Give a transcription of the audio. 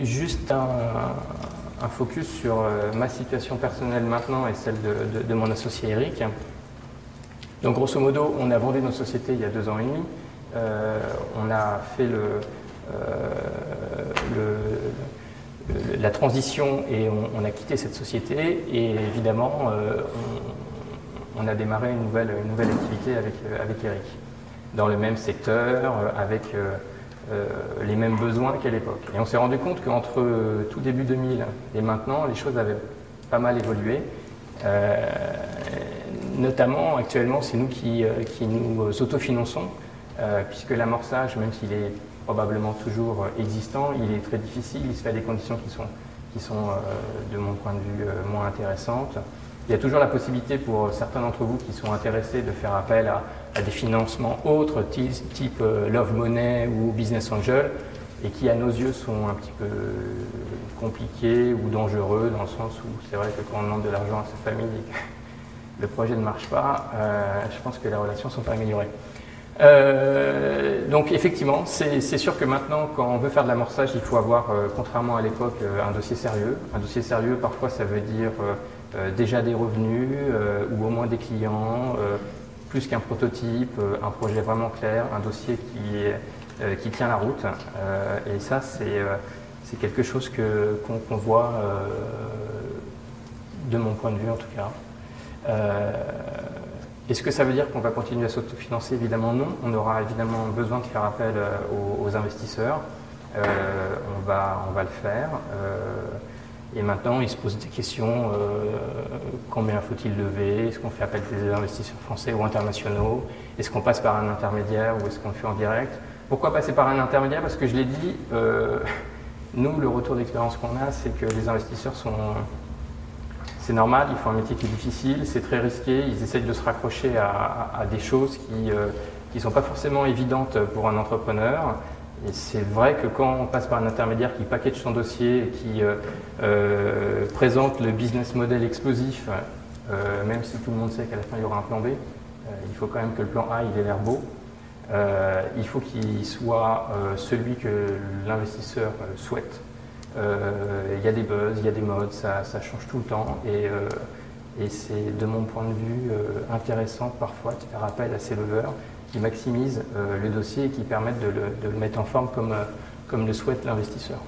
Juste un focus sur ma situation personnelle maintenant et celle de mon associé Eric. Donc grosso modo, on a vendu nos sociétés il y a 2 ans et demi. On a fait la transition et on a quitté cette société et évidemment on a démarré une nouvelle activité avec Eric dans le même secteur, avec les mêmes besoins qu'à l'époque. Et on s'est rendu compte qu'entre tout début 2000 et maintenant, les choses avaient pas mal évolué. Notamment, actuellement, c'est nous qui nous autofinançons, puisque l'amorçage, même s'il est probablement toujours existant, il est très difficile, il se fait à des conditions qui sont de mon point de vue, moins intéressantes. Il y a toujours la possibilité pour certains d'entre vous qui sont intéressés de faire appel à des financements autres, type Love Money ou Business Angel, et qui à nos yeux sont un petit peu compliqués ou dangereux, dans le sens où c'est vrai que quand on demande de l'argent à sa famille et que le projet ne marche pas, je pense que les relations ne sont pas améliorées. Donc effectivement, c'est sûr que maintenant, quand on veut faire de l'amorçage, il faut avoir, contrairement à l'époque, un dossier sérieux. Un dossier sérieux, parfois, ça veut dire déjà des revenus ou au moins des clients, plus qu'un prototype, un projet vraiment clair, un dossier qui tient la route. Et ça, c'est quelque chose qu'on voit, de mon point de vue en tout cas. Est-ce que ça veut dire qu'on va continuer à s'autofinancer? Évidemment non. On aura évidemment besoin de faire appel aux investisseurs. On va le faire. Et maintenant, il se pose des questions. Combien faut-il lever? Est-ce qu'on fait appel à des investisseurs français ou internationaux? Est-ce qu'on passe par un intermédiaire ou est-ce qu'on le fait en direct? Pourquoi passer par un intermédiaire? Parce que je l'ai dit, nous, le retour d'expérience qu'on a, c'est que les investisseurs sont... C'est normal, ils font un métier qui est difficile, c'est très risqué, ils essayent de se raccrocher à des choses qui ne sont pas forcément évidentes pour un entrepreneur. Et c'est vrai que quand on passe par un intermédiaire qui package son dossier et qui présente le business model explosif, même si tout le monde sait qu'à la fin il y aura un plan B, il faut quand même que le plan A il ait l'air beau. Il faut qu'il soit celui que l'investisseur souhaite. Il y a des buzz, il y a des modes, ça change tout le temps et c'est de mon point de vue intéressant parfois de faire appel à ces leveurs qui maximisent le dossier et qui permettent de le mettre en forme comme le souhaite l'investisseur.